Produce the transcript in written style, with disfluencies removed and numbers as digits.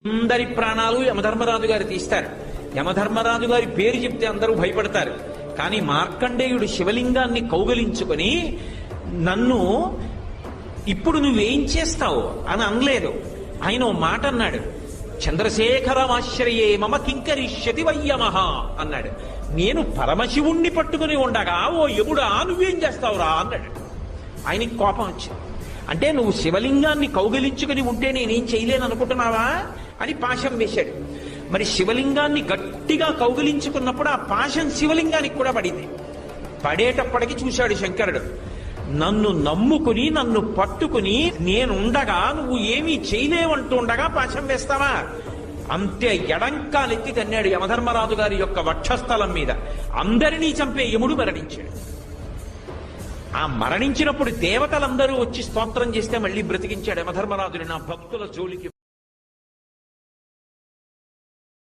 అందరి ప్రాణాలు యమధర్మరాజు గారు తీస్తారు. యమధర్మరాజు గారి పేరు చెప్తే అందరూ భయపడతారు. కానీ మార్కండేయుడు శివలింగాన్ని కౌగలించుకొని నన్ను ఇప్పుడు నువ్వేం చేస్తావు అని అనలేదు. ఆయన ఓ మాట అన్నాడు, చంద్రశేఖరమాశ్రయే మమ కింకరిష్యతి వయ్యమహ అన్నాడు. నేను పరమశివుణ్ణి పట్టుకుని ఉండగా ఓ యముడా నువ్వేం చేస్తావురా అన్నాడు. ఆయనకి కోపం వచ్చింది. అంటే నువ్వు శివలింగాన్ని కౌగిలించుకుని ఉంటే నేనేం చేయలేను అనుకుంటున్నావా అని పాశం వేశాడు. మరి శివలింగాన్ని గట్టిగా కౌగిలించుకున్నప్పుడు ఆ పాశం శివలింగానికి కూడా పడింది. పడేటప్పటికి చూశాడు శంకరుడు, నన్ను నమ్ముకుని నన్ను పట్టుకుని నేనుండగా నువ్వు ఏమీ చేయలేవంటుండగా పాశం వేస్తావా? అంతే ఎడంకాలెత్తి తన్నాడు యమధర్మరాజు గారి యొక్క వక్షస్థలం మీద. అందరినీ చంపే యముడు మరణించాడు. ఆ మరణించినప్పుడు దేవతలందరూ వచ్చి స్తోత్రం చేస్తే మళ్ళీ బ్రతికించాడు యమధర్మరాజుని. నా భక్తుల జోలికి